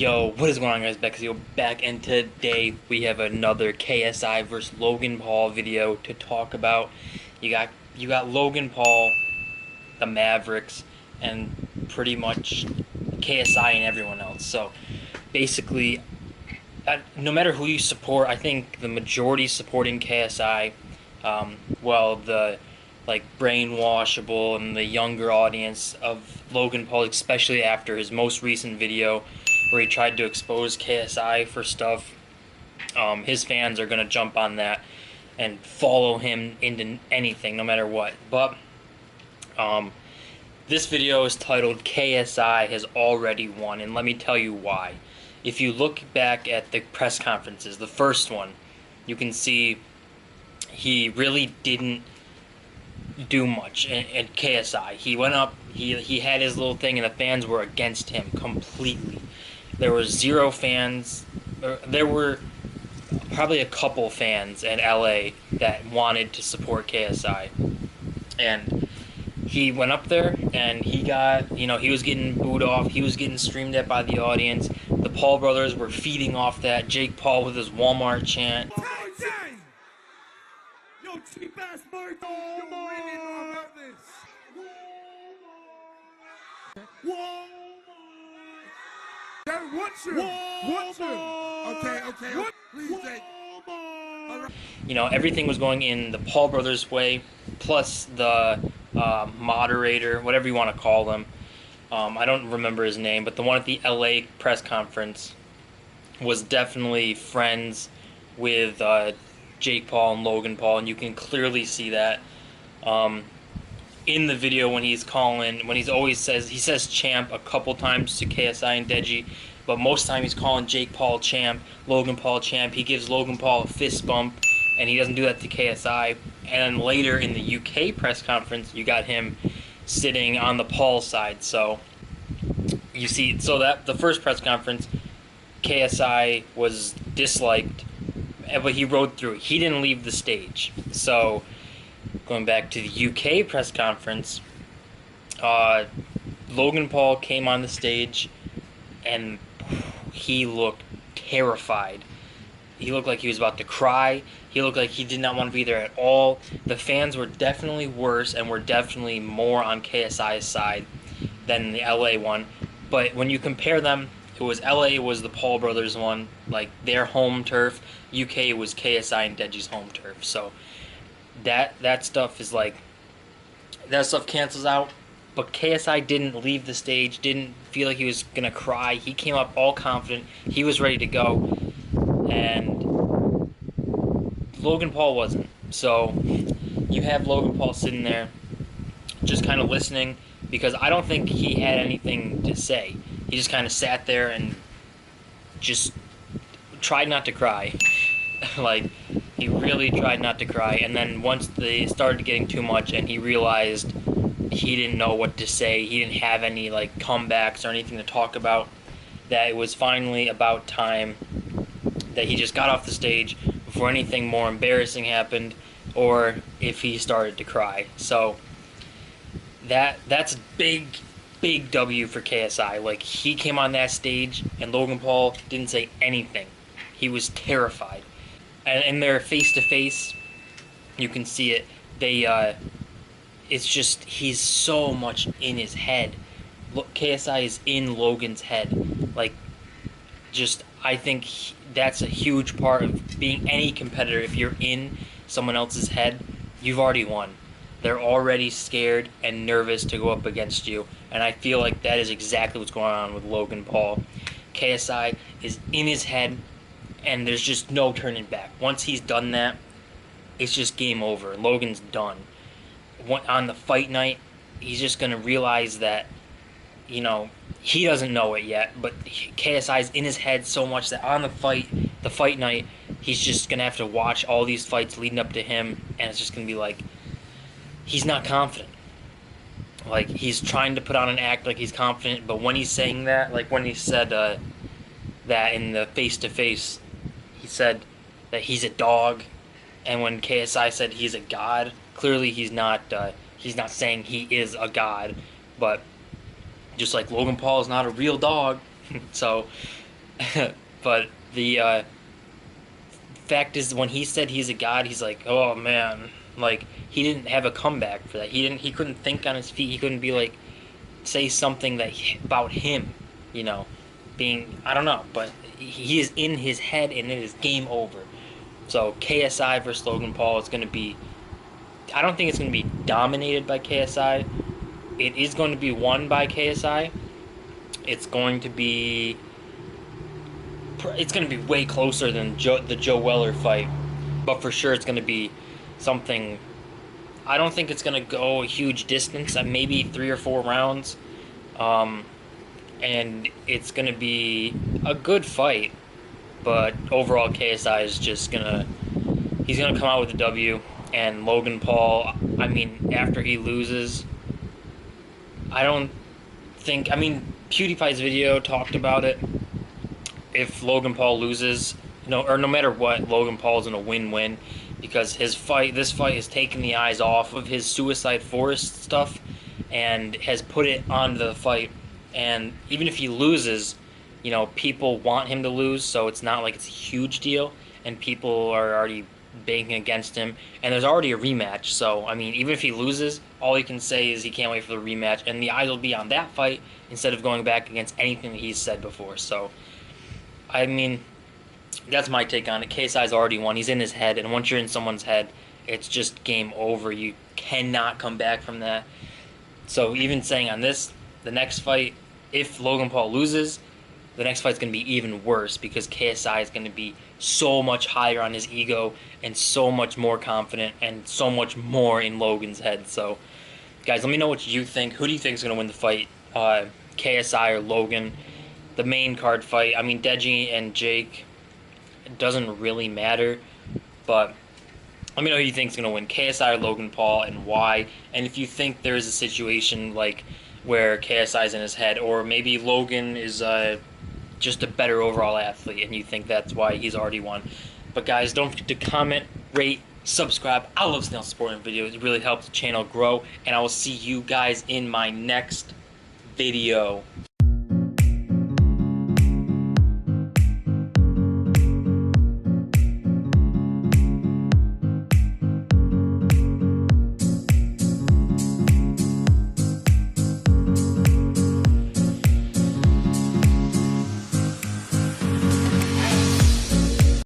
Yo, what is going on, guys? Bexio back, and today we have another KSI versus Logan Paul video to talk about. You got Logan Paul, the Mavericks, and pretty much KSI and everyone else. So basically, no matter who you support, I think the majority supporting KSI. Well, the brainwashable and the younger audience of Logan Paul, especially after his most recent video where he tried to expose KSI for stuff, his fans are gonna jump on that and follow him into anything, no matter what. But this video is titled "KSI has already won," and let me tell you why. If you look back at the press conferences, the first one, you can see he really didn't do much at KSI. He went up, he had his little thing, and the fans were against him completely. There were zero fans. There were probably a couple fans in LA that wanted to support KSI. And he went up there and he got, he was getting booed off. He was getting streamed at by the audience. The Paul brothers were feeding off that. Jake Paul with his Walmart chant. Yo, cheap ass merch. You really know about this. Walmart. Watch him. Watch him. Okay. What? Please, Jake. Everything was going in the Paul brothers' way, plus the moderator, whatever you want to call them. I don't remember his name, but the one at the LA press conference was definitely friends with Jake Paul and Logan Paul, and you can clearly see that in the video when he says champ a couple times to KSI and Deji, but most of the time he's calling Jake Paul champ, Logan Paul champ. He gives Logan Paul a fist bump, and he doesn't do that to KSI. And then later in the UK press conference, you got him sitting on the Paul side. So you see, that the first press conference, KSI was disliked, but he rode through it. He didn't leave the stage. So going back to the UK press conference, Logan Paul came on the stage and he looked terrified. He looked like he was about to cry. He looked like he did not want to be there at all. The fans were definitely worse and were definitely more on KSI's side than the LA one. But when you compare them, it was LA was the Paul brothers one, like their home turf. UK was KSI and Deji's home turf. So that stuff is like, that stuff cancels out. But KSI didn't leave the stage, didn't feel like he was gonna cry. He came up all confident. He was ready to go, and Logan Paul wasn't. So you have Logan Paul sitting there, just kind of listening, because I don't think he had anything to say. He just kind of sat there and just tried not to cry. Like, he really tried not to cry. And then once they started getting too much and he realized he didn't know what to say, he didn't have any comebacks or anything to talk about, that it was finally about time that he just got off the stage before anything more embarrassing happened, or if he started to cry. So that's a big W for KSI. Like, he came on that stage and Logan Paul didn't say anything. He was terrified. And in their face-to-face, you can see it. It's just, he's so much in his head. Look, KSI is in Logan's head. I think that's a huge part of being any competitor. If you're in someone else's head, you've already won. They're already scared and nervous to go up against you. And I feel like that is exactly what's going on with Logan Paul. KSI is in his head, and there's just no turning back. Once he's done that, it's just game over. Logan's done. On the fight night, he's just going to realize that, he doesn't know it yet, but KSI's in his head so much that on the fight night, he's just going to have to watch all these fights leading up to him, and it's just going to be like, he's not confident. Like, he's trying to put on an act like he's confident, but when he's saying that, like when he said that in the face-to-face, he said that he's a dog, and when KSI said he's a god, clearly he's not saying he is a god, but just like Logan Paul is not a real dog. So But the fact is, when he said he's a god, he's like, oh man, like he didn't have a comeback for that. He couldn't think on his feet. He couldn't be like say something about him, you know, being I don't know, but he is in his head and it is game over. So KSI versus Logan Paul is going to be. I don't think it's going to be dominated by KSI. It is going to be won by KSI. It's going to be. It's going to be way closer than the Joe Weller fight, but for sure it's going to be something. I don't think it's going to go a huge distance. Maybe 3 or 4 rounds, and it's going to be a good fight. But overall, KSI is just gonna. He's gonna come out with a W, and Logan Paul. I mean, after he loses, I don't think. I mean, PewDiePie's video talked about it. If Logan Paul loses, or no matter what, Logan Paul's in a win-win because this fight has taken the eyes off of his Suicide Forest stuff and has put it on the fight. And even if he loses, people want him to lose, so it's not like it's a huge deal, and people are already banking against him. And there's already a rematch, so I mean, even if he loses, all he can say is he can't wait for the rematch, and the eyes will be on that fight instead of going back against anything that he's said before. So I mean, that's my take on it. KSI's already won. He's in his head, and once you're in someone's head, it's just game over. You cannot come back from that. So even saying on this, the next fight, if Logan Paul loses, the next fight's going to be even worse because KSI is going to be so much higher on his ego and so much more confident and so much more in Logan's head. So, guys, let me know what you think. Who do you think is going to win the fight? KSI or Logan? The main card fight. I mean, Deji and Jake, it doesn't really matter, but let me know who you think is going to win, KSI or Logan Paul, and why. And if you think there is a situation like where KSI is in his head, or maybe Logan is just a better overall athlete, and you think that's why he's already won. But guys, don't forget to comment, rate, subscribe. I love Snail supporting videos. It really helps the channel grow, and I will see you guys in my next video.